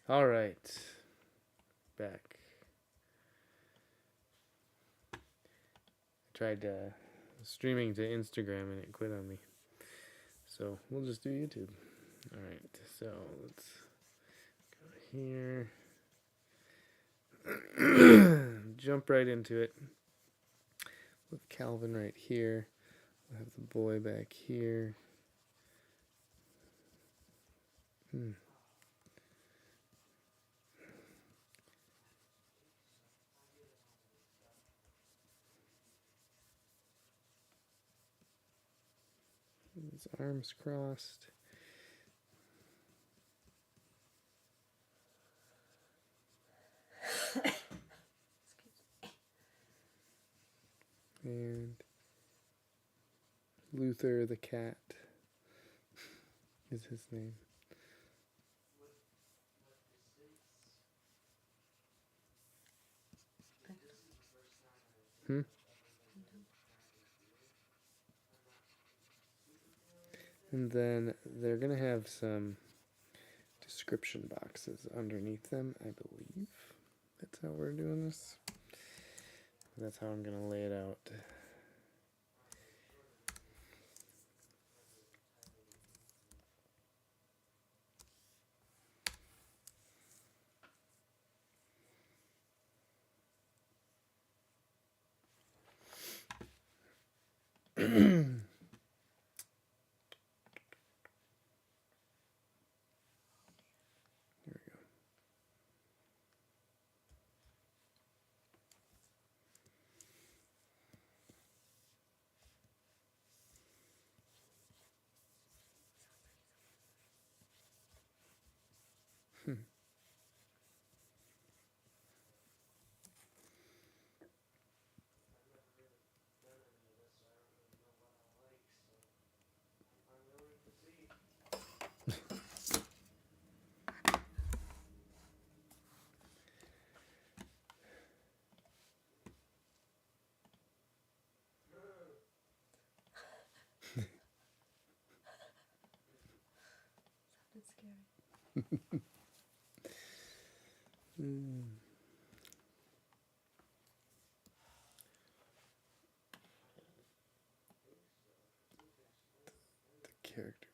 All right. Back. I tried streaming to Instagram and it quit on me. So we'll just do YouTube. All right. So let's go here. Jump right into it. With Calvin right here. We'll have the boy back here. His arms crossed. And Luther the cat is his name. And then they're going to have some description boxes underneath them, I believe. That's how we're doing this. That's how I'm going to lay it out. The character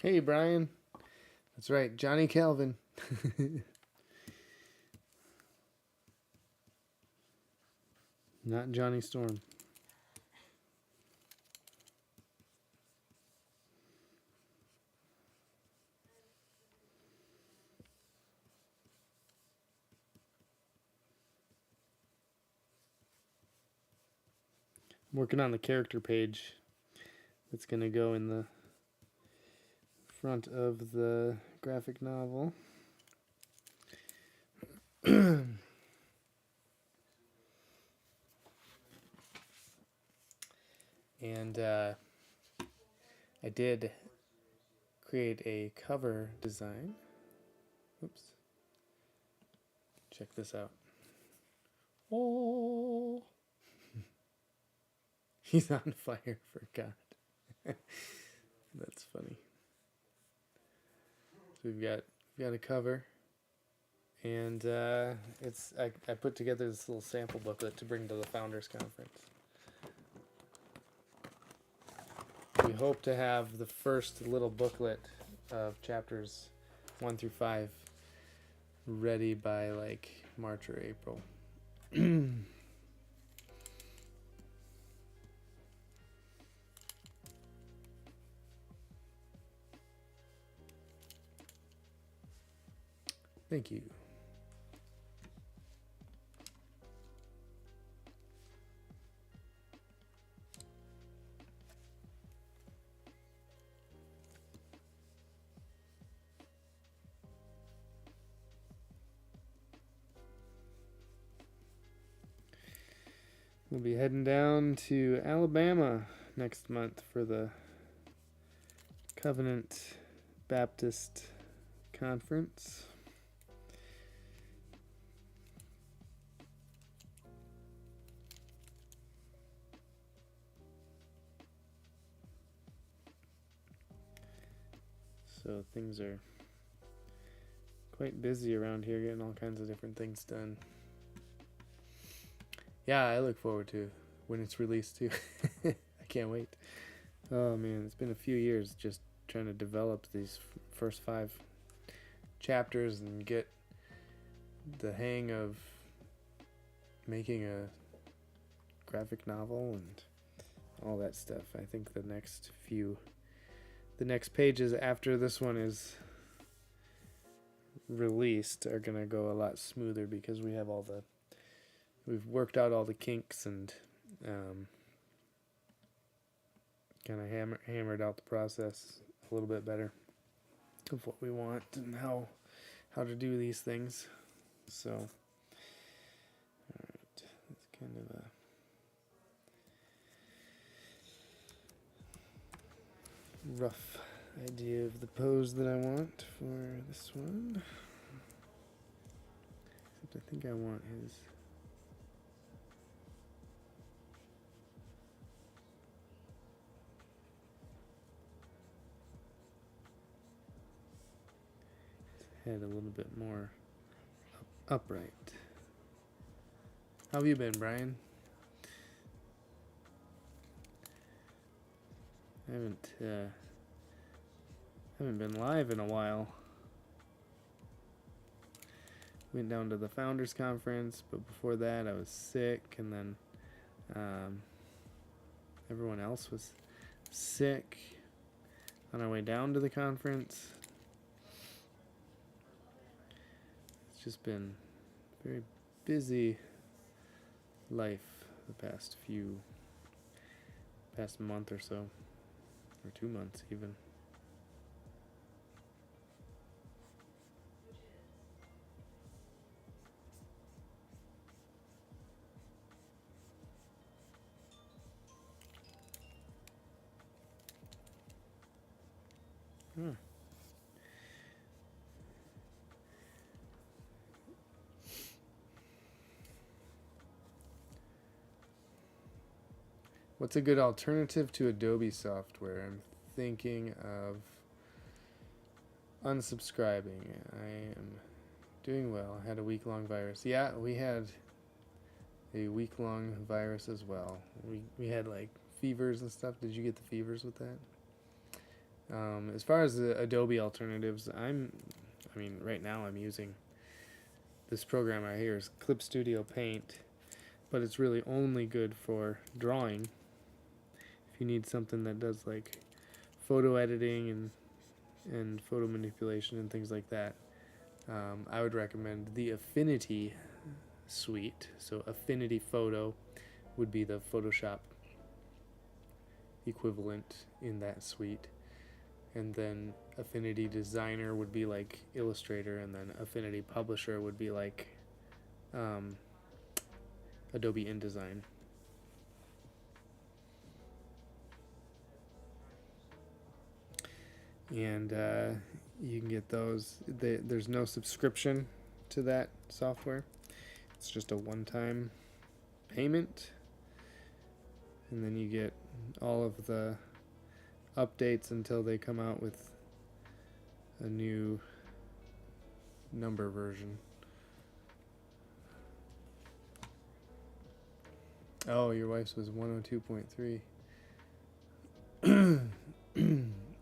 Hey, Brian. That's right, Johnny Calvin. Not Johnny Storm. I'm working on the character page that's going to go in the front of the graphic novel. And I did create a cover design. Oops. Check this out. Oh, he's on fire for God. That's funny. So we've got a cover, and I put together this little sample booklet to bring to the Founders Conference. We hope to have the first little booklet of chapters 1 through 5 ready by like March or April. Thank you. We'll be heading down to Alabama next month for the Covenant Baptist Conference. So things are quite busy around here, getting all kinds of different things done. Yeah, I look forward to when it's released too. I can't wait. Oh man, it's been a few years just trying to develop these first 5 chapters and get the hang of making a graphic novel and all that stuff. I think the next pages after this one is released are gonna go a lot smoother because we've worked out all the kinks and kind of hammered out the process a little bit better of what we want and how to do these things. So, all right, that's kind of a rough idea of the pose that I want for this one. Except I think I want his head a little bit more upright. How have you been, Brian? I haven't been live in a while. Went down to the Founders Conference, but before that I was sick, and then everyone else was sick on our way down to the conference. It's just been a very busy life the past month or so, or 2 months even. What's a good alternative to Adobe software? I'm thinking of unsubscribing. I am doing well. I had a week-long virus. Yeah, we had a week-long virus as well. We had like fevers and stuff. Did you get the fevers with that? As far as the Adobe alternatives, right now I'm using this program right here is Clip Studio Paint, but it's really only good for drawing. If you need something that does like photo editing and photo manipulation and things like that, I would recommend the Affinity suite. So Affinity Photo would be the Photoshop equivalent in that suite. And then Affinity Designer would be like Illustrator, and then Affinity Publisher would be like Adobe InDesign. And you can get those. There's no subscription to that software. It's just a one-time payment. And then you get all of the updates until they come out with a new number version. Oh, your wife's was 102.3.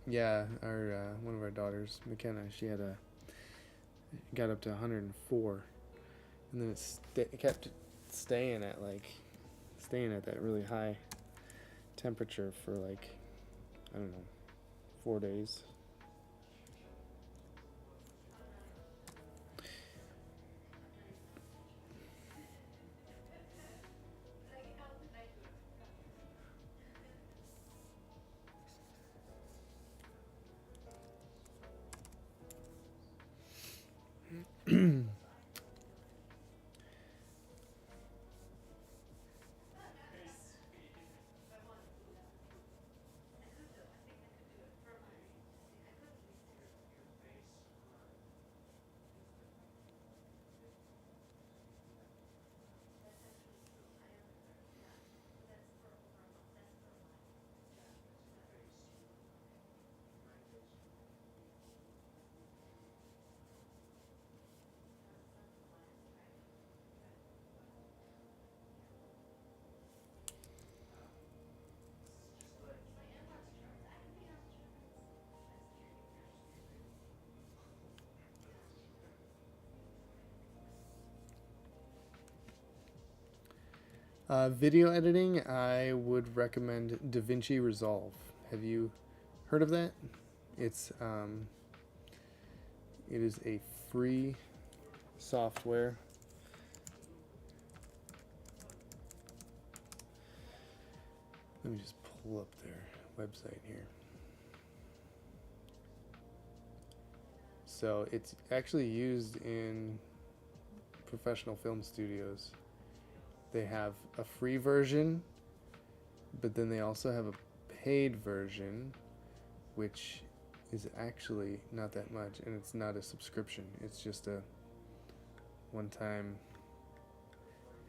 Yeah, our one of our daughters, McKenna, she got up to 104, and then it kept staying at that really high temperature for like, I don't know, 4 days. Video editing, I would recommend DaVinci Resolve. Have you heard of that? It is a free software. Let me just pull up their website here. So it's actually used in professional film studios. They have a free version, but then they also have a paid version, which is actually not that much, and it's not a subscription. It's just a one-time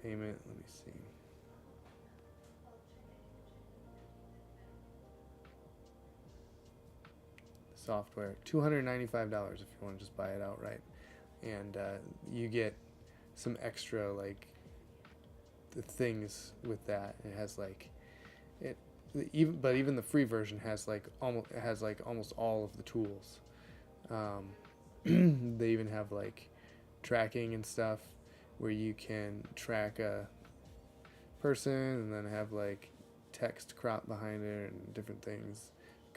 payment. Let me see. Software, $295 if you want to just buy it outright, and you get some extra like the things with that. It has like even the free version has almost all of the tools. They even have like tracking and stuff where you can track a person and then have like text crop behind it and different things.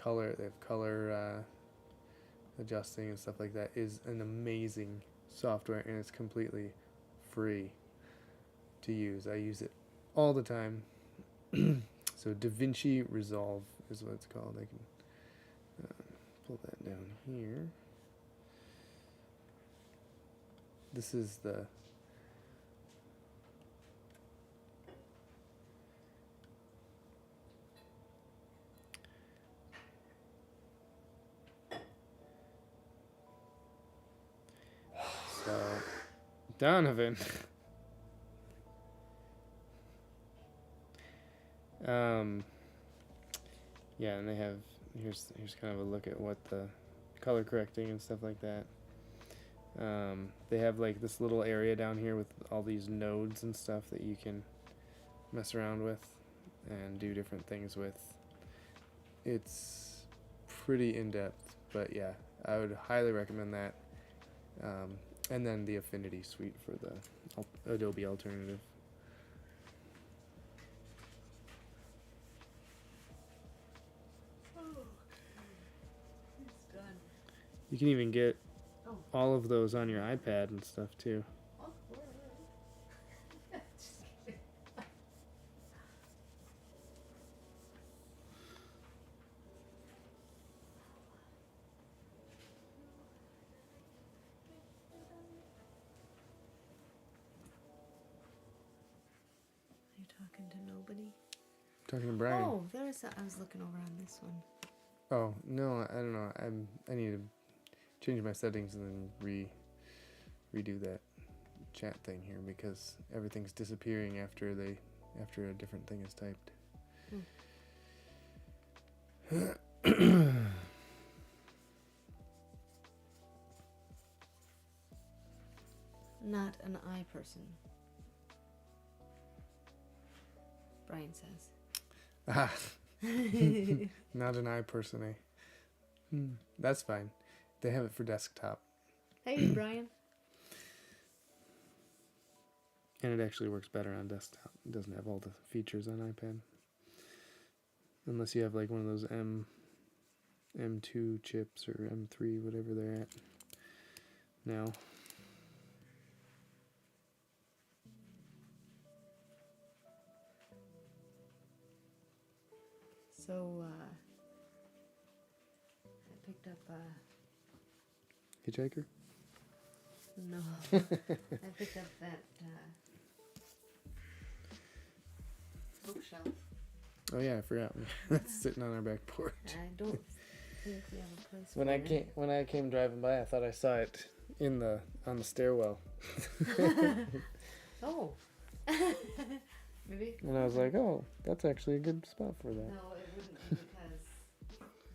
They have color adjusting and stuff like that. Is an amazing software, and it's completely free to use. I use it all the time. So DaVinci Resolve is what it's called. I can pull that down here. This is the Donovan. Yeah, and they have here's kind of a look at what the color correcting and stuff like that. They have like this little area down here with all these nodes and stuff that you can mess around with and do different things with. It's pretty in-depth, but yeah, I would highly recommend that. And then the Affinity Suite for the Adobe alternative. It's done. You can even get all of those on your iPad and stuff too. Talking to nobody? Talking to Brian. Oh, there's I was looking over on this one. Oh, no, I don't know. I need to change my settings and then redo that chat thing here because everything's disappearing after a different thing is typed. Not an I person, Brian says. Ah, not an I person, eh? That's fine. They have it for desktop. Hey, Brian. And it actually works better on desktop. It doesn't have all the features on iPad. Unless you have like one of those M2 chips or M3, whatever they're at now. So, I picked up Hitchhiker? No. I picked up that bookshelf. Oh yeah, I forgot. That's sitting on our back porch. I don't think we have a place for When I came driving by, I thought I saw it on the stairwell. Oh. Maybe. And I was like, oh, that's actually a good spot for that. No, it wouldn't be because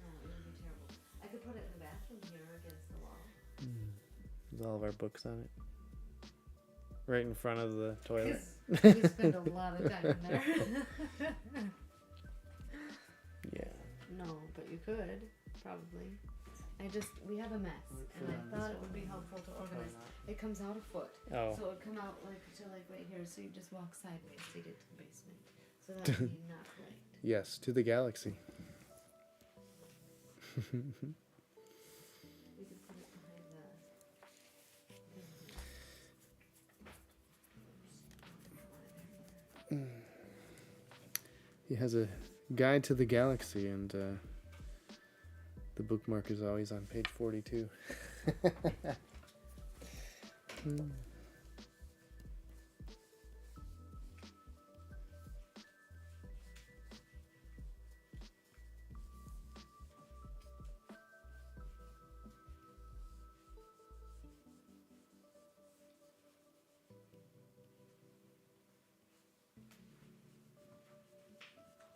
no, it would be terrible. I could put it in the bathroom here against the wall. There's all of our books on it. Right in front of the toilet. We spend a lot of time in there. Yeah. No, but you could, probably. We have a mess, and I thought it would be helpful to organize. It comes out a foot, Oh. so it would come out like to like right here, so you just walk sideways to get to the basement. So that would be not right. Yes, to the galaxy. We could put it behind the... He has a guide to the galaxy, and the bookmark is always on page 42.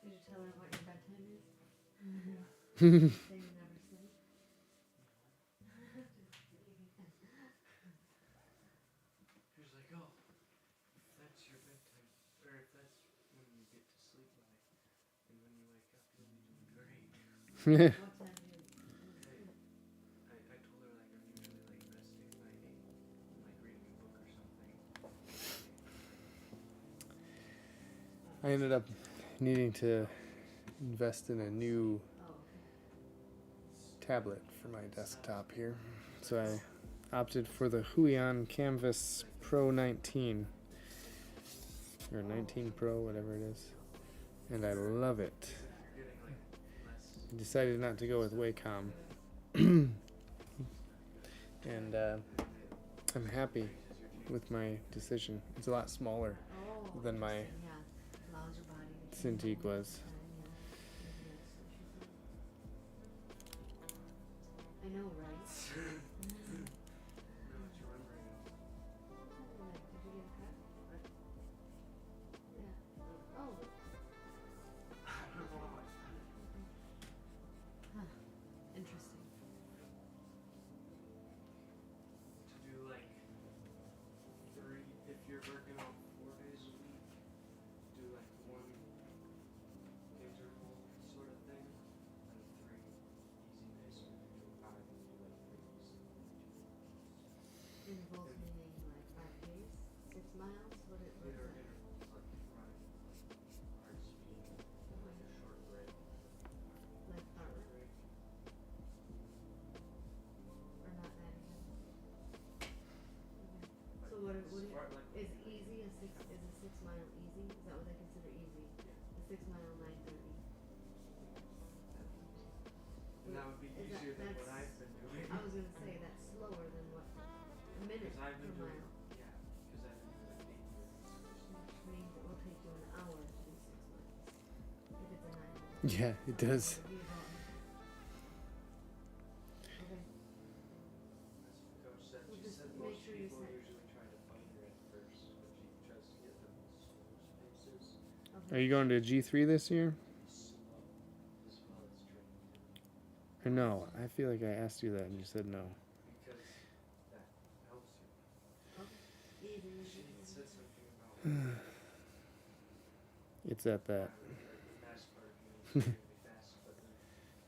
Did you tell her what your bedtime is? So you never sleep? She's like, oh, if that's your bedtime, or if that's when you get to sleep by, and when you wake up, you'll be doing great. What time do you I told her, like, I'm usually, like, resting by 8, like, reading a book or something. I ended up needing to invest in a new tablet for my desktop here. So I opted for the Huion Canvas Pro 19. Or 19 Pro, whatever it is. And I love it. You're getting, like, less. I decided not to go with Wacom. And I'm happy with my decision. It's a lot smaller than my allows your body to Cintiq was. I know, right? No, it's remembering. Did you get a cut? Yeah. Oh. I don't know how I found it. Huh. Interesting. To do, like, 3, if you're working on 4 days a week, do, like, 1 intervals meaning like our pace, 6 miles. What is There are that? intervals like running, like hard speed, and like a short break. Like Short heart break. or not that even? Okay. Like So what it's do you, far, like is easy a 6 mile easy? Is that what they consider easy? yeah. A 6 mile 9:30. And that would be Is that- easier than what that's- I've been doing. I was gonna say that's slower than what a minute Because I've per been doing, mile, yeah, because I've been doing 8 minutes. which means it will take you an hour to do 6 miles. If it's a 9 mile. Yeah, it So does. it'll be about- Okay. That's what Coach said. Well, She just said make most sure you people set- usually try to fight her at first, but she tries to get them as slow paces. Are you going to G3 this year? Slow as well as training too. Or no? I feel like I asked you that and you said no. Because that helps you. Okay. Easy. She said something about It's at that like the fast part being extremely fast, but then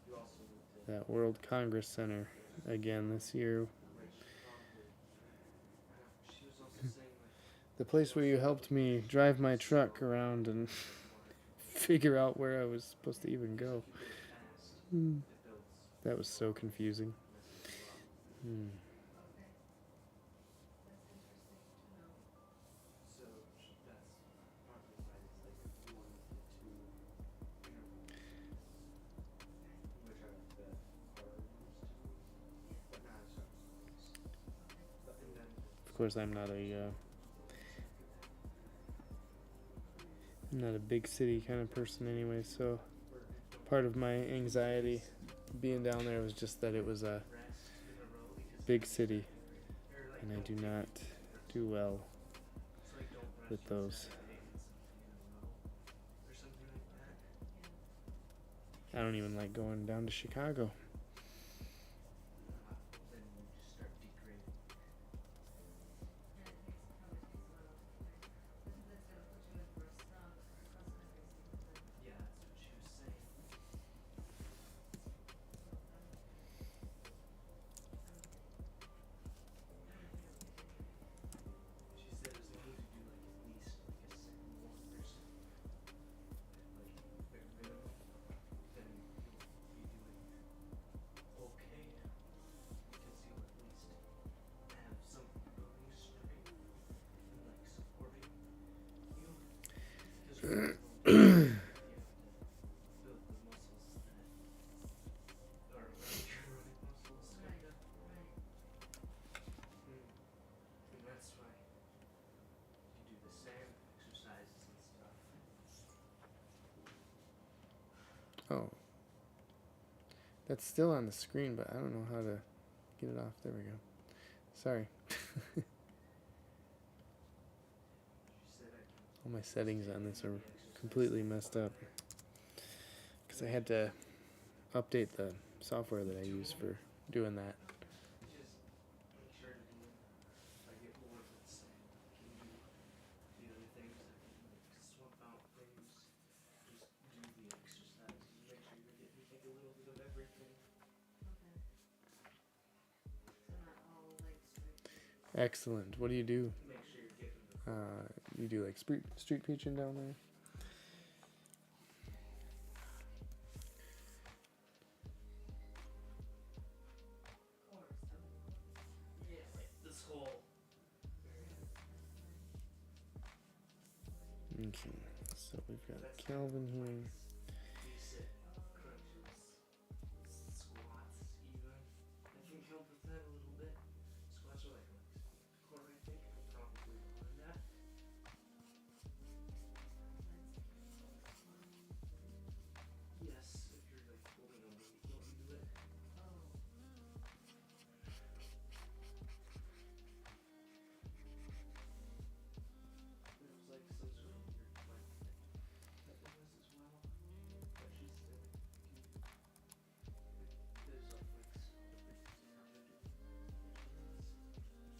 you also need to that World Congress Center again this year. which probably she was also saying like The place where you helped me drive my truck around and figure out where I was supposed to even go. if you do it fast, Hmm. it builds That was so confusing. messes you up. Hmm. Okay. That's interesting to know. So that's partly why it's like 1 to 2 intervals, which are the harder ones to do, but not as hard as those. But and then Of course, I'm not a big city kind of person anyway, so part of my anxiety being down there was just that it was a rest in a row because big city, or like and I don't do take not it do well it's like don't rest with on those. Saturday and Sunday in a row or something like that. I don't even like going down to Chicago. Then you just start degrading. And it probably takes a while. That's gonna put you in for a stop across the country single time. Yeah, that's what she was saying. She said as long as you do like at least like a 1%, like bare minimum, then you'll be doing okay because you'll at least have something building strength and like supporting you. Because when you have to build the muscles that are around your running muscles, Right. kinda. Right. And that's why you do the sand exercises and stuff. Oh. That's still on the screen, but I don't know how to get it off. There we go. Sorry. She said I can All my settings on this are the exercise completely messed up there. because I had to update the software that I use for doing that. Just make sure to do it. If I get bored with sand, I can do the other things. I can like swap out things. Just do the exercises. Make sure you're getting like a little bit of everything. Okay. So not all like straight. Excellent. What do you do? Make sure you're getting the You do like street preaching down there? Course. yeah, like this whole area. Okay. So we've got That's Calvin here. Decent crunches, squats even. I can help with that a little bit. Squats are like core, I think. I'm probably more than that. Yes, if you're like holding a weight while you do it. There was like some sort of weird like thing that does as well. But she said there's like different ways to how to do it. Which is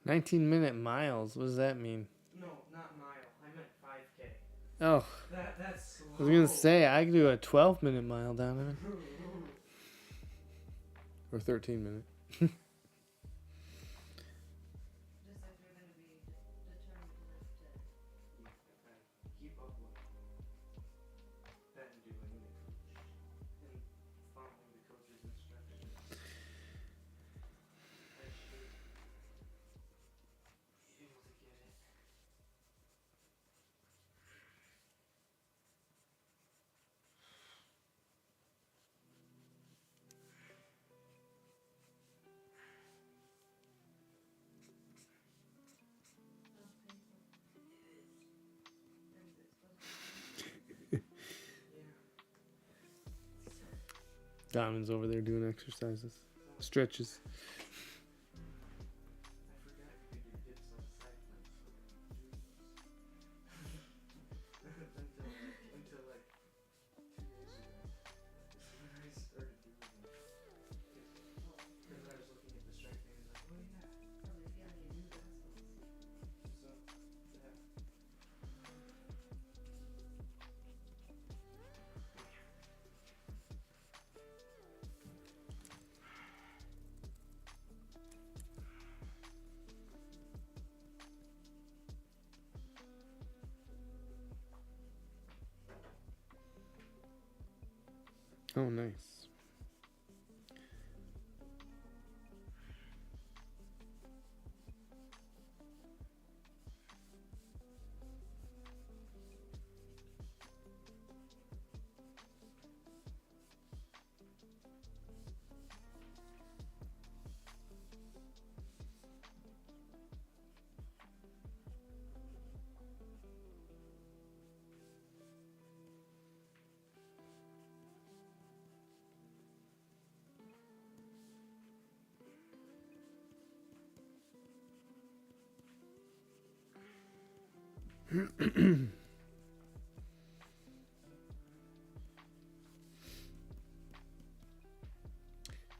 19-minute miles. What does that mean? No, not mile. I meant 5K. Oh, That's slow. I was gonna say I could do a 12-minute mile down there, or 13-minute. Just if you're going to be determined enough to. Yeah, if I keep up what Ben doing the coach and following the coach's instructions, I should be able to get it. Yeah. Diamond's over there doing exercises, stretches. I forgot you could do dips on the side flips until like 2 days ago. It's when I started doing it. Because I was looking at the strength thing and I was like, oh yeah. Probably feeling your new muscles. So, yeah. Oh, nice.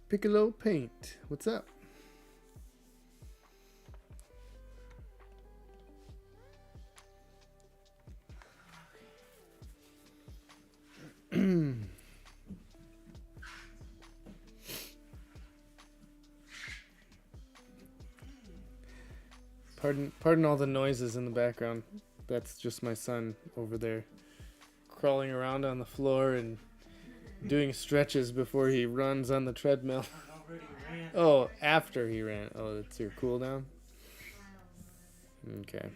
Piccolo Paint, what's up? Pardon all the noises in the background. That's just my son over there crawling around on the floor and doing stretches before he runs on the treadmill. I already ran. Oh, after he ran. Oh, that's your cool down? Okay.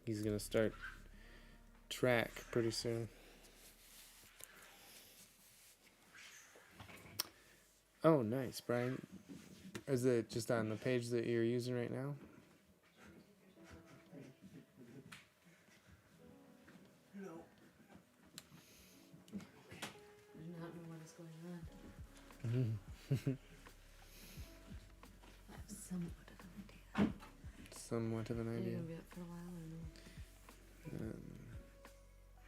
He's gonna start track pretty soon. Oh, nice, Brian. Is it just on the page that you're using right now? No. I do not know what is going on. Mm-hmm. I have somewhat of an idea. Somewhat of an Are you idea. going to be up for a while or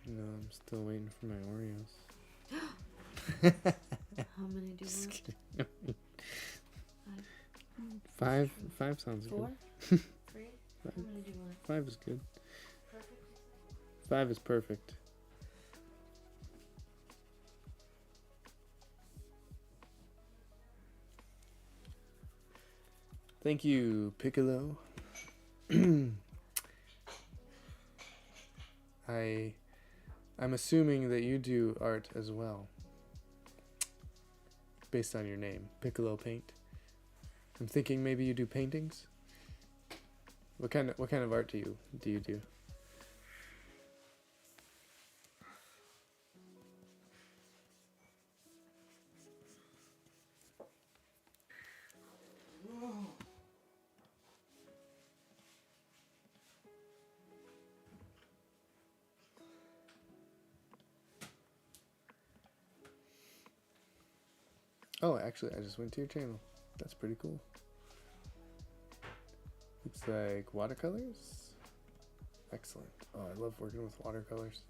no? No, I'm still waiting for my Oreos. How many do you Just want? kidding. Five sounds Four? good. 3? How many do you want? 5 is good. Perfect? 5 is perfect. Thank you, Piccolo. I'm assuming that you do art as well, based on your name, Piccolo Paint. I'm thinking maybe you do paintings. What kind of art do you do? Oh, actually, I just went to your channel. That's pretty cool. Looks like watercolors. Excellent. Oh, I love working with watercolors.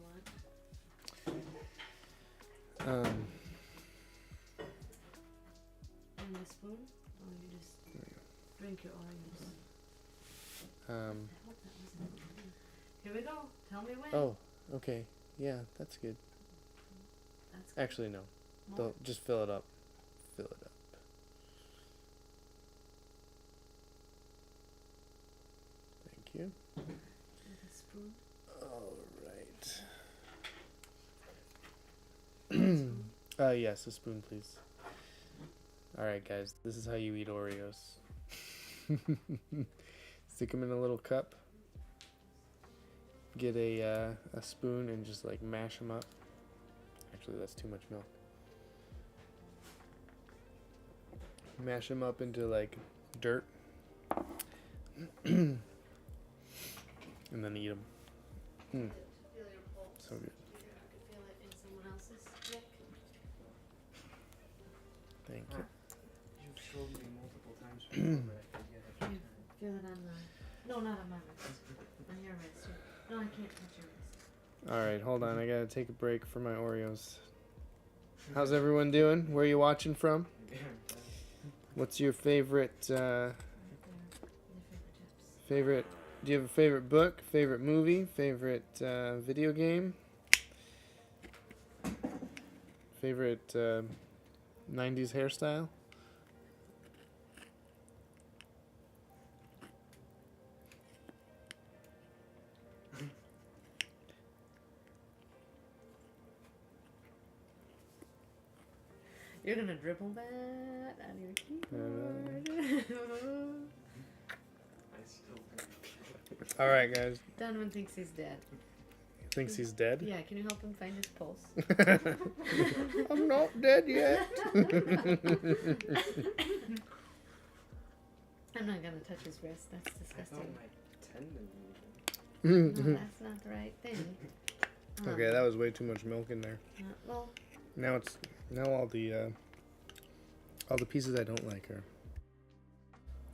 want. Um, And the spoon? Or you just drink your Oreos? I hope that wasn't it. Here we go. Tell me when. oh, okay. Yeah, that's good. That's good. Actually, no. More? Don't, just fill it up. Fill it up. Thank you. With a spoon. All right. Yes, a spoon, please. All right, guys. This is how you eat Oreos. Stick them in a little cup. Get a spoon and just like mash them up. Actually, that's too much milk. Mash them up into like dirt. And then eat them. Feel your pulse. So good. I can feel it in someone else's neck. Thank you. You've showed me multiple times before, but I forget every time. Feel it on the... No, not on my wrist. On your wrist. No, I can't touch your wrist. All right, hold on. I gotta take a break for my Oreos. How's everyone doing? Where are you watching from? What's your favorite? Favorite? Do you have a favorite book? Favorite movie? Favorite video game? Favorite 90s hairstyle? You're gonna dribble that on your keyboard. I still think. All right, guys. Donovan thinks he's dead. Thinks he's dead? Yeah, can you help him find his pulse? I'm not dead yet. I'm not gonna touch his wrist. That's I thought disgusting. my tendon No, that's not the right thing. Okay, that was way too much milk in there. Well, Now all the pieces I don't like are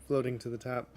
floating to the top.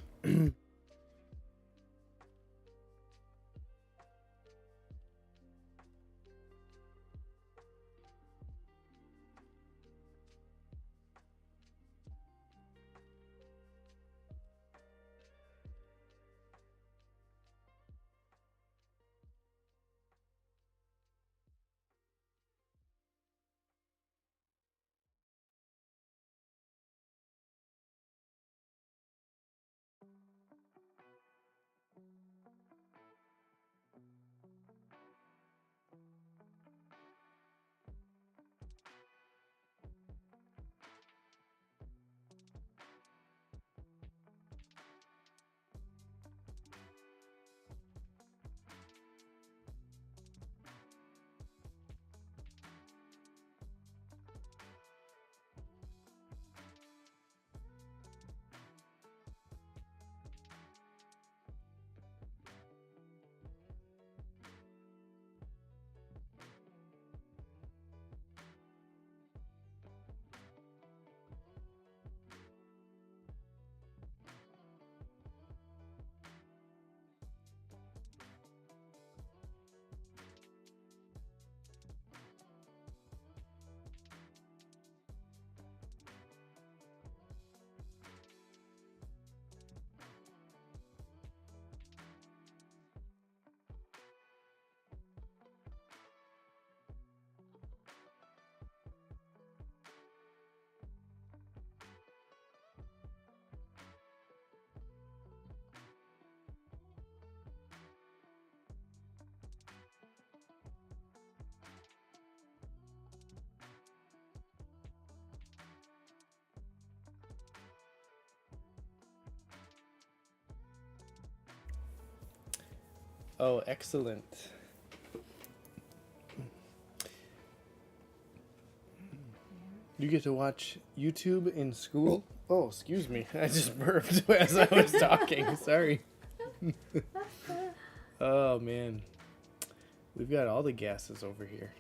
Oh, excellent. You get to watch YouTube in school? Oh, excuse me. I just burped as I was talking. Sorry. Oh, man. We've got all the gases over here.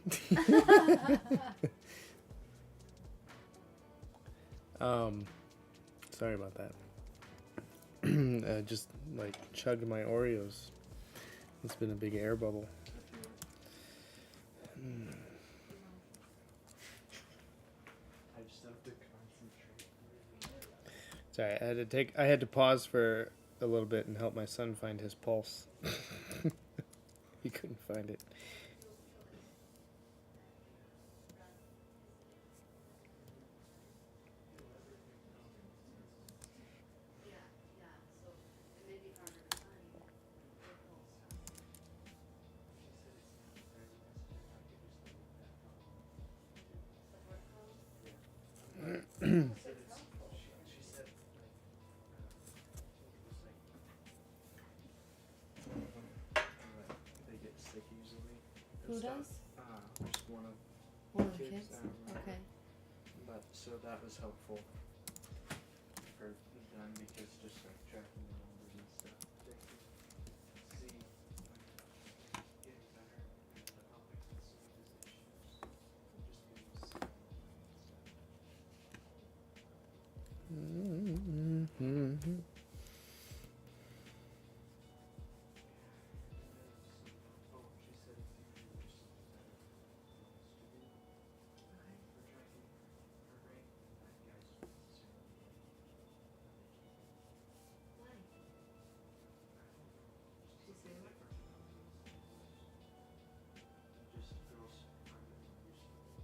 Sorry about that. Just like chugged my Oreos. It's been a big air bubble. Sorry, I had to pause for a little bit and help my son find his pulse. He couldn't find it. They get sick easily. Who It's not- does? Just one of One of the kids, kids? I don't know. Okay. But so that was helpful for them because just like tracking the numbers and stuff, they could see when getting better and how quickly some of his issues just be able to see them and stuff. Oh, she said if you could do something better for student for tracking her rate, that guy's zero. Why? She say what? Just girls find it more useful.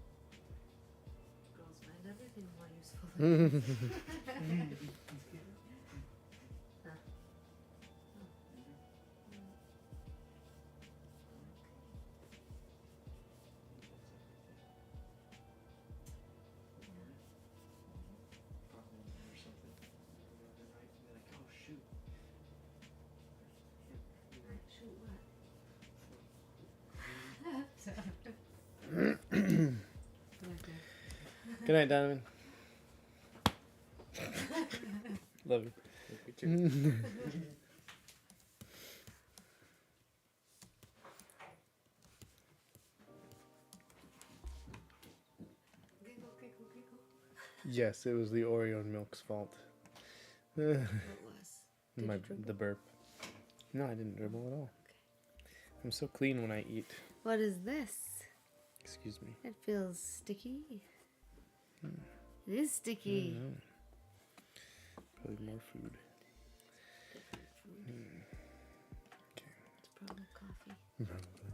Girls find everything more useful. Problem or something the other night, and they're like, oh shoot. Shoot what? Good night, Donovan. Love you. Giggle, giggle, giggle. Yes, it was the Oreo milk's fault. What was? Did you dribble? The burp. No, I didn't dribble at all. I'm so clean when I eat. What is this? Excuse me. It feels sticky. It is sticky. I don't know. Probably more food. Different food. Okay. It's probably coffee. Probably.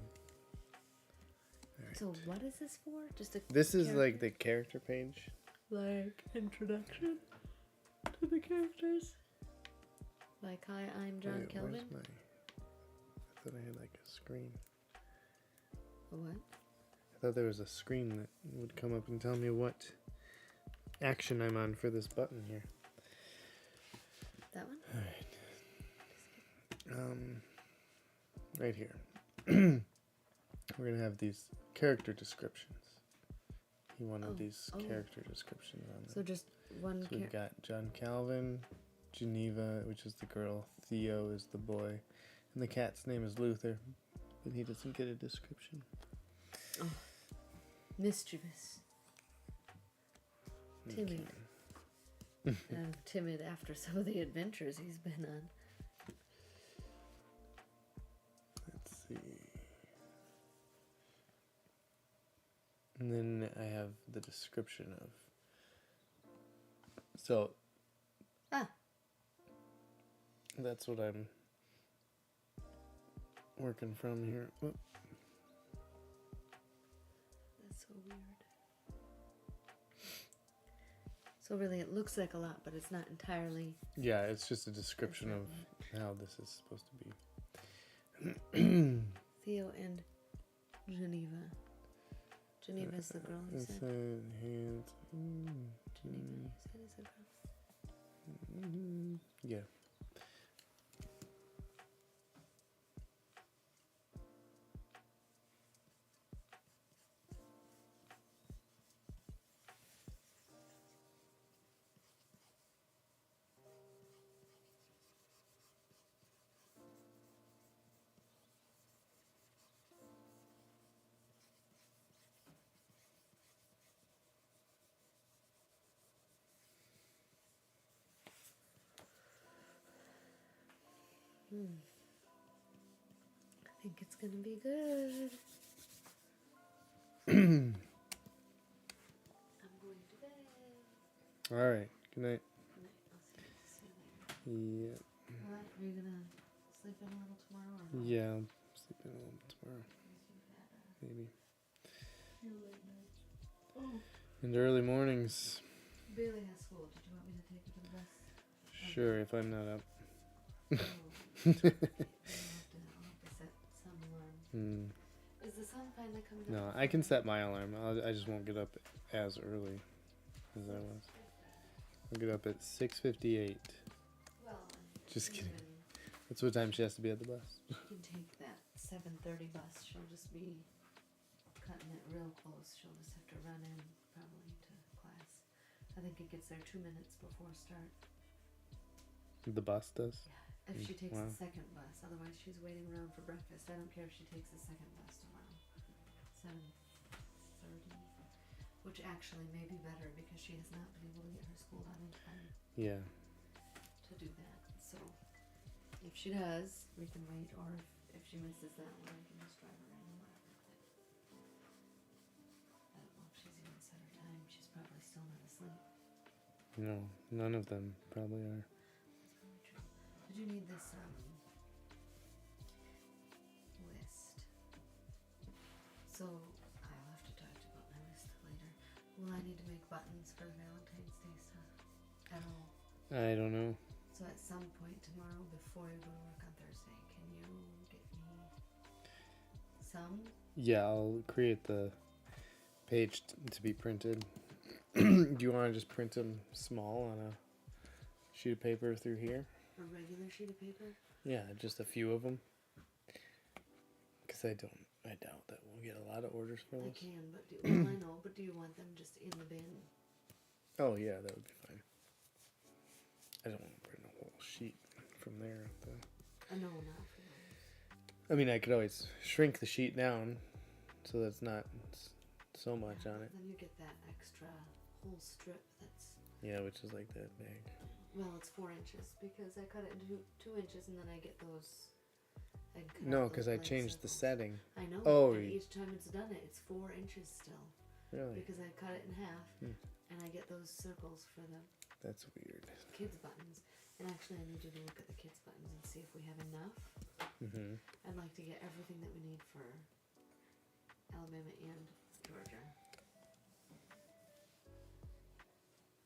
Alright. So what is this for? Just a This is character? like the character page. Like introduction to the characters. Like, hi, I'm John Wait, Kelvin. where's my... I thought I had like a screen. A what? I thought there was a screen that would come up and tell me what action I'm on for this button here. That one? Alright. Right here. We're gonna have these character descriptions. He wanted these character descriptions on So there. just one So we've got John Calvin, Geneva, which is the girl, Theo is the boy, and the cat's name is Luther, but he doesn't get a description. mischievous. Timid. Timid after some of the adventures he's been on. Let's see. And then I have the description of. So. That's what I'm working from here. Whoop. That's so weird. So really it looks like a lot, but it's not entirely. Yeah, it's just a description of how this is supposed to be. Theo and Geneva. Geneva's the girl you said. Geneva, you said is the girl. Yeah. I think it's gonna be good. All I'm going to bed. right. Good night. Good night. I'll see you. Yeah. What? Are you gonna sleep in a little tomorrow or no? Yeah, I'll sleep in a little tomorrow, Because you've had a maybe. few late nights. Oh. And early mornings. Bailey has school. Did you want me to take her to the bus? Sure, if I'm not up. Oh. Okay. I'll have to set some alarm. Hmm. Is the sun finally coming No, up? I can set my alarm. I just won't get up as early as I was. I'll get up at 6:58. Well, Just kidding. even That's what time she has to be at the bus. you can take that 7:30 bus. She'll just be cutting it real close. She'll just have to run in probably to class. I think it gets there 2 minutes before start. The bus does? Yeah, if she takes Wow. the second bus. Otherwise, she's waiting around for breakfast. I don't care if she takes the second bus tomorrow. 7:30, which actually may be better because she has not been able to get her school done in time Yeah. to do that. So if she does, we can wait, or if she misses that one, I can just drive her in or whatever. I don't know if she's even set her time. She's probably still not asleep. No, none of them probably are. That's probably true. Did you need this list? So I'll have to talk to you about my list later. Will I need to make buttons for Valentine's Day stuff at all? I don't know. So at some point tomorrow before you go to work on Thursday, can you get me some? Yeah, I'll create the page to be printed. Do you want to just print them small on a sheet of paper through here? A regular sheet of paper? Yeah, just a few of them. Because I doubt that we'll get a lot of orders for I this. can, but well, I know, but do you want them just in the bin? Oh yeah, that would be fine. I don't want to print a whole sheet from there. No, not for those. I mean, I could always shrink the sheet down so that's not so much on it. Then you get that extra whole strip that's, Yeah, which is like that big. well, it's 4 inches because I cut it into 2 inches and then I get those. I cut No, out because those I blank changed the circles. setting. I know. Oh, and you- each time it's done it's 4 inches still Really? because I cut it in half, Hmm. and I get those circles for the That's weird. kids' buttons. And actually, I need you to look at the kids' buttons and see if we have enough. Mm-hmm. I'd like to get everything that we need for Alabama and Georgia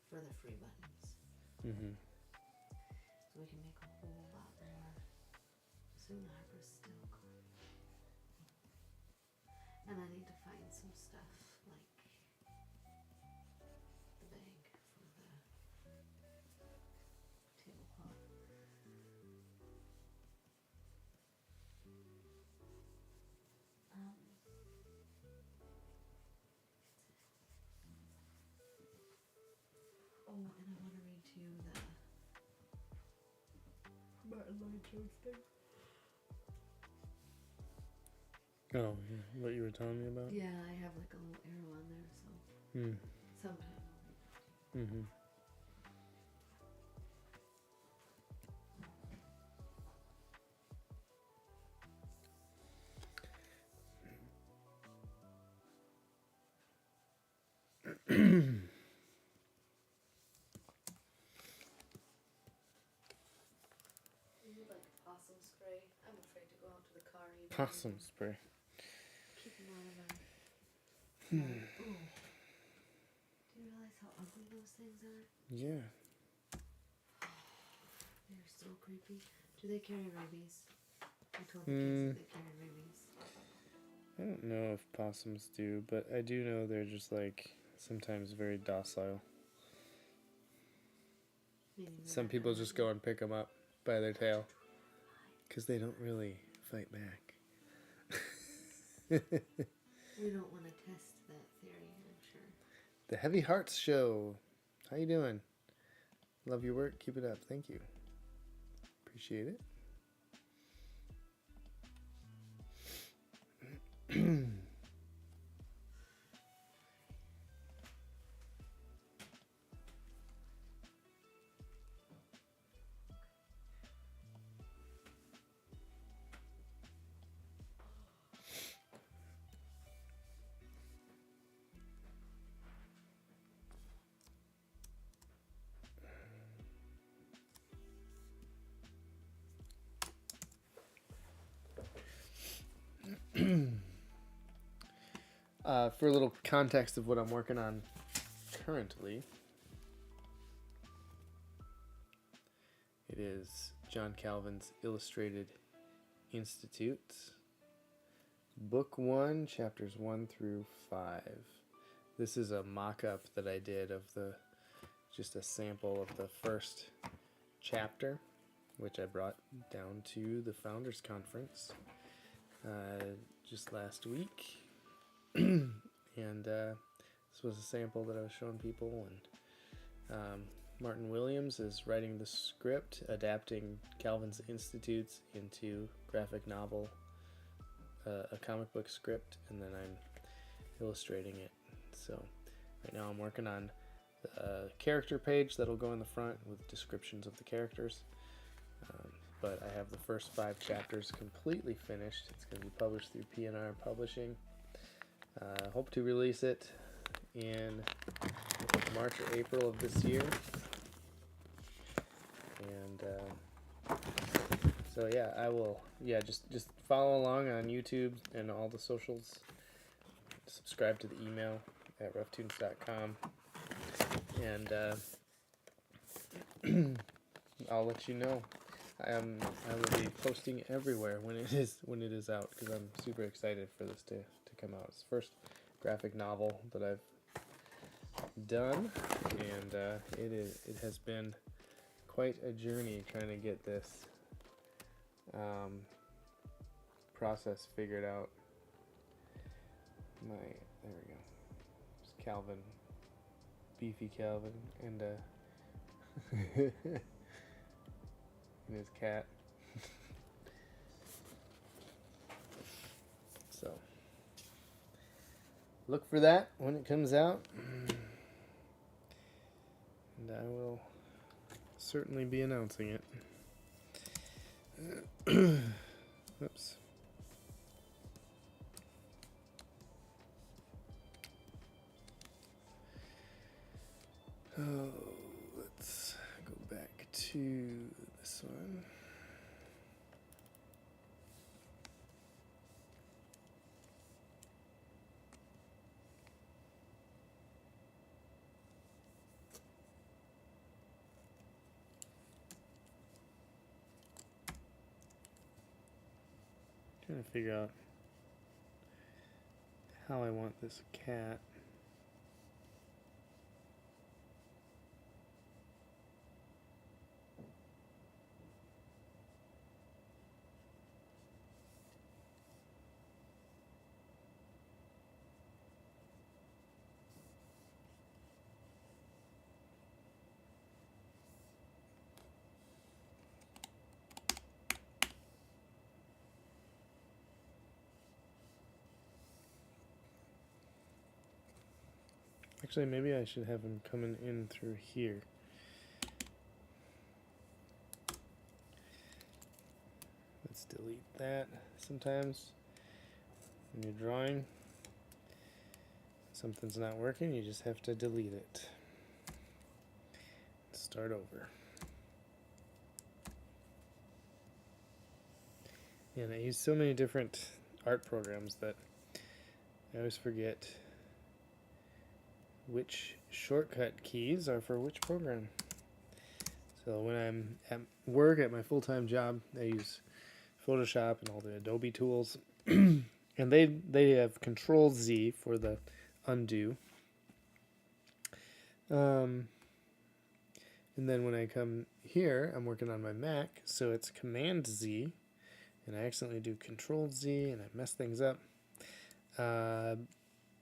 for the free buttons. Mm-hmm. So we can make a whole lot more. Soon Harper's still going. And I need to find some stuff like the bag for the tablecloth. Oh, and I want to read to you the Martin Lloyd Jones thing. Oh, yeah. What you were telling me about? Yeah, I have like a little arrow on there, so Mm. sometime I'll read it to you. Mm-hmm. You need like possum spray. I'm afraid to go out to the car even. Possum spray. Keep them out of our. Hmm. Ooh. Do you realize how ugly those things are? Yeah. They're so creepy. Do they carry rabies? I told the kids that they carry rabies. I don't know if possums do, but I do know they're just like sometimes very docile. Meaning they're Some not people gonna just hurt go and pick them up by their tail because they don't really fight back. you. We don't want to test that theory, I'm sure. The Heavy Hearts Show. How you doing? Love your work. Keep it up. Thank you. Appreciate it. For a little context of what I'm working on currently, it is John Calvin's Illustrated Instututes, Book 1, Chapters 1 through 5. This is a mock-up that I did of just a sample of the first chapter, which I brought down to the Founders Conference just last week. And this was a sample that I was showing people, and Martin Williams is writing the script, adapting Calvin's Instututes into graphic novel, a comic book script, and then I'm illustrating it. So right now I'm working on the character page that'll go in the front with descriptions of the characters. But I have the first 5 chapters completely finished. It's going to be published through P&R Publishing. Hope to release it in March or April of this year. And so yeah, I will. Yeah, just follow along on YouTube and all the socials. Subscribe to the email at RefToons.com, and I'll let you know. I will be posting everywhere when it is out, because I'm super excited for this to come out. It's the first graphic novel that I've done, and it has been quite a journey trying to get this process figured out. There we go. It's Calvin, beefy Calvin, and and his cat. So look for that when it comes out, and I will certainly be announcing it. Oops. Oh, let's go back to this one. Trying to figure out how I want this cat. Actually, maybe I should have him coming in through here. Let's delete that. Sometimes when you're drawing, something's not working, you just have to delete it. Start over. And I use so many different art programs that I always forget which shortcut keys are for which program. So when I'm at work at my full-time job, I use Photoshop and all the Adobe tools, and they have Control Z for the undo. And then when I come here, I'm working on my Mac, so it's Command Z, and I accidentally do Control Z, and I mess things up.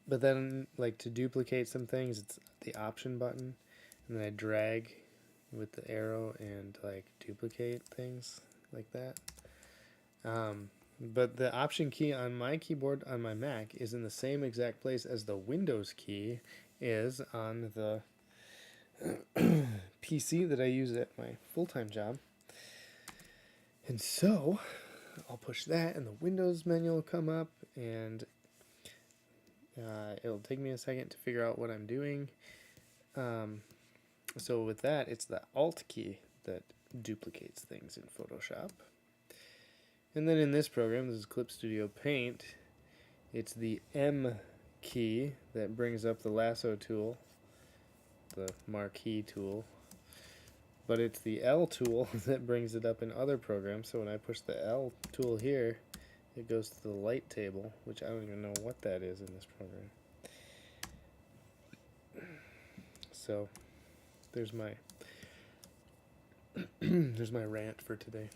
But then, like, to duplicate some things, it's the Option button, and then I drag with the arrow and, like, duplicate things like that. But the Option key on my keyboard on my Mac is in the same exact place as the Windows key is on the PC that I use at my full-time job. And so I'll push that, and the Windows menu will come up, and it'll take me a second to figure out what I'm doing. So with that, it's the Alt key that duplicates things in Photoshop. And then in this program, this is Clip Studio Paint, it's the M key that brings up the lasso tool, the marquee tool, but it's the L tool that brings it up in other programs. So when I push the L tool here, it goes to the light table, which I don't even know what that is in this program. So there's my there's my rant for today.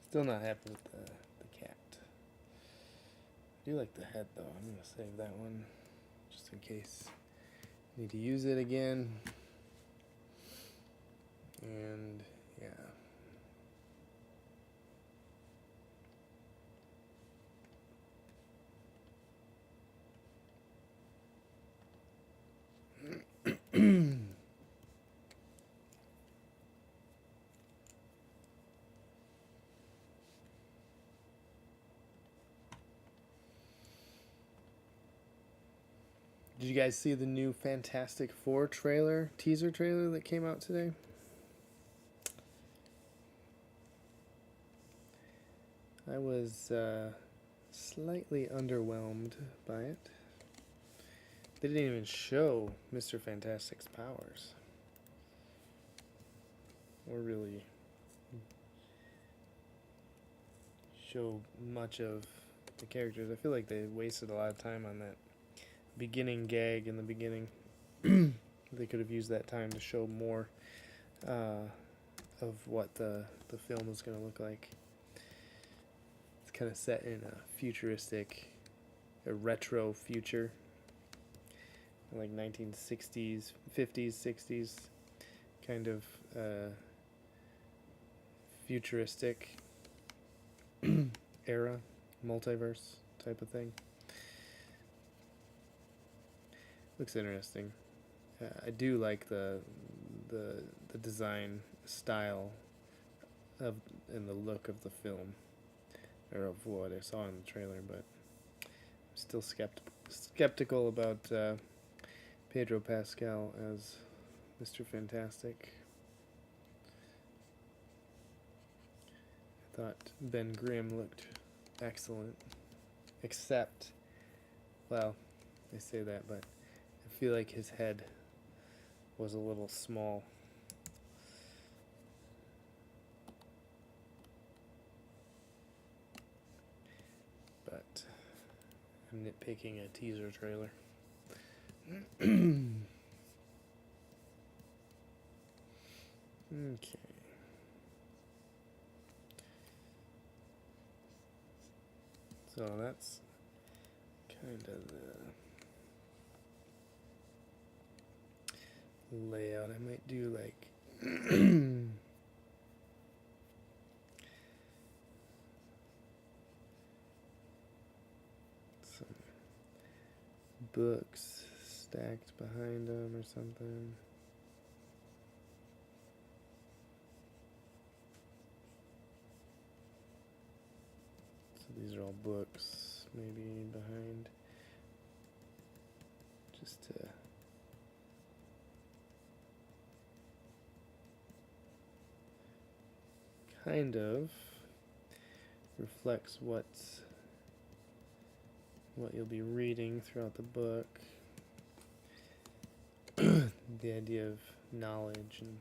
Still not happy with the cat. I do like the head though. I'm gonna save that one just in case I need to use it again. And yeah. Did you guys see the new Fantastic Four teaser trailer that came out today? I was slightly underwhelmed by it. They didn't even show Mr. Fantastic's powers, or really show much of the characters. I feel like they wasted a lot of time on that beginning gag in the beginning. They could have used that time to show more of what the film is going to look like. It's kind of set in a retro future, like 1960s, 50s, 60s, kind of futuristic era, multiverse type of thing. Looks interesting. I do like the design style of and the look of the film, or of what I saw in the trailer, but I'm still skeptical about Pedro Pascal as Mr. Fantastic. I thought Ben Grimm looked excellent, except, well, they say that, but I feel like his head was a little small. But I'm nitpicking a teaser trailer. Okay. So that's kind of the layout. I might do like some books stacked behind them or something. So these are all books, maybe behind, just to kind of reflects what you'll be reading throughout the book. The idea of knowledge and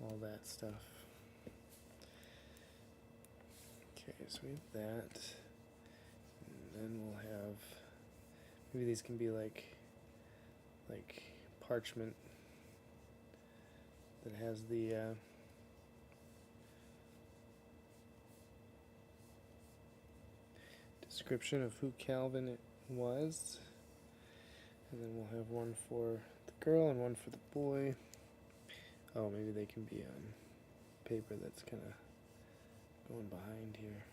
all that stuff. Okay, so we have that. And then we'll have, maybe these can be like parchment that has the description of who Calvin was. And then we'll have one for the girl and one for the boy. Oh, maybe they can be on paper that's kind of going behind here.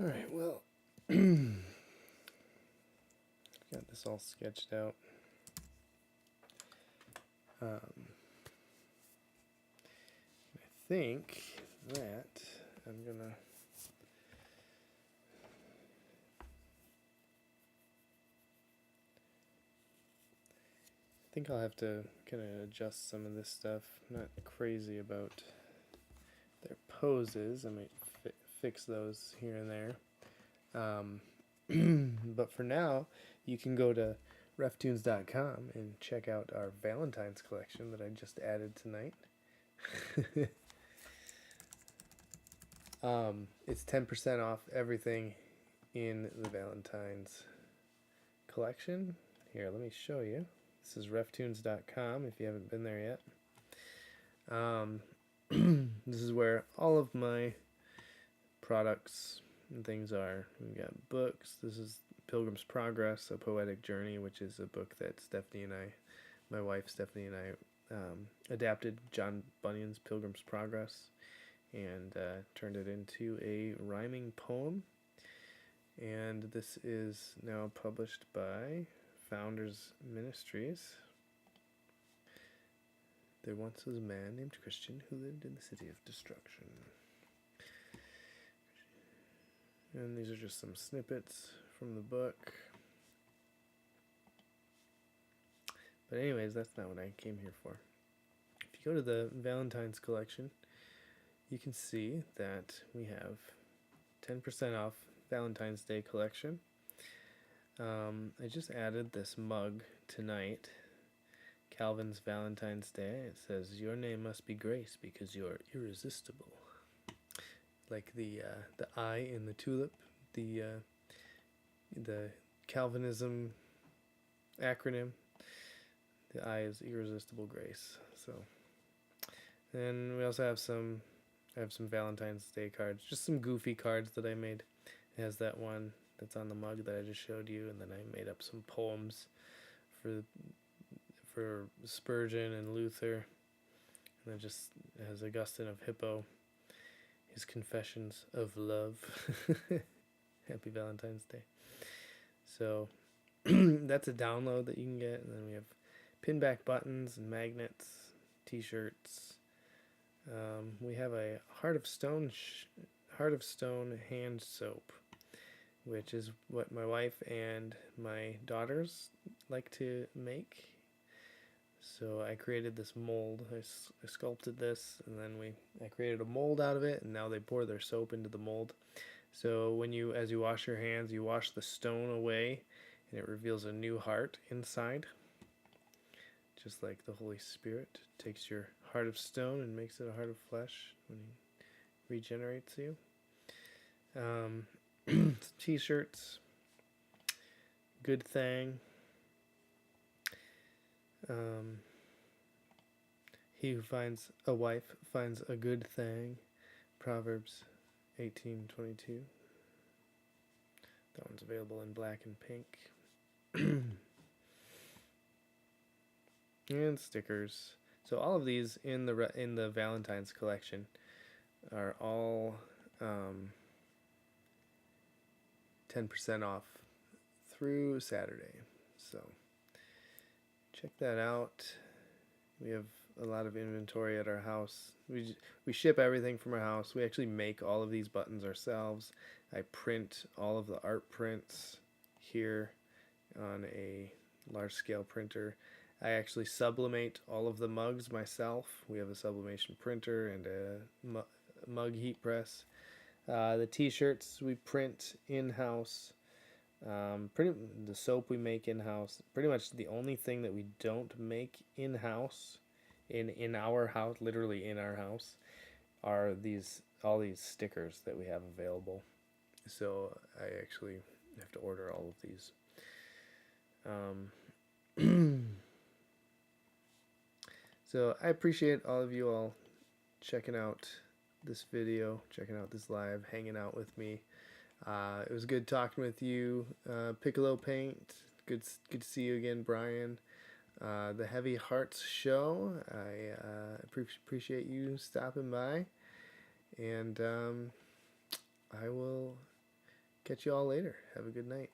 All right, well, I've got this all sketched out. I think that I'm gonna I'll have to kind of adjust some of this stuff. I'm not crazy about their poses. I might fix those here and there. But for now, you can go to RefToons.com and check out our Valentine's collection that I just added tonight. It's 10% off everything in the Valentine's collection. Here, let me show you. This is RefToons.com if you haven't been there yet. This is where all of my products and things are. We've got books. This is Pilgrim's Progress, a Poetic Journey, which is a book that my wife Stephanie and I adapted John Bunyan's Pilgrim's Progress and turned it into a rhyming poem. And this is now published by Founders Ministries. There once was a man named Christian who lived in the city of destruction. And these are just some snippets from the book. But anyways, that's not what I came here for. If you go to the Valentine's collection, you can see that we have 10% off Valentine's Day collection. I just added this mug tonight, Calvin's Valentine's Day. It says, "Your name must be Grace because you're irresistible." Like the I in the tulip, the Calvinism acronym. The I is irresistible grace. So, and we also have some Valentine's Day cards, just some goofy cards that I made. It has that one that's on the mug that I just showed you, and then I made up some poems for Spurgeon and Luther, and it just has Augustine of Hippo, his Confessions of Love. Happy Valentine's Day. So that's a download that you can get, and then we have pin back buttons and magnets, t-shirts. We have a Heart of Stone hand soap, which is what my wife and my daughters like to make. So I created this mold. I sculpted this, and then I created a mold out of it, and now they pour their soap into the mold. So as you wash your hands, you wash the stone away, and it reveals a new heart inside. Just like the Holy Spirit takes your heart of stone and makes it a heart of flesh when He regenerates you. T-shirts. Good thing. He who finds a wife finds a good thing. Proverbs 18:22. That one's available in black and pink. And stickers. So all of these in the Valentine's collection are all 10% off through Saturday. So check that out. We have a lot of inventory at our house. We ship everything from our house. We actually make all of these buttons ourselves. I print all of the art prints here on a large scale printer. I actually sublimate all of the mugs myself. We have a sublimation printer and a mug heat press. The t-shirts we print in-house. The soap we make in-house. Pretty much the only thing that we don't make in-house, in our house, literally in our house, are all these stickers that we have available. So I actually have to order all of these. So I appreciate all of you all checking out this video, checking out this live, hanging out with me. It was good talking with you, Piccolo Paint. Good to see you again, Brian. The Heavy Hearts Show. I appreciate you stopping by, and I will catch you all later. Have a good night.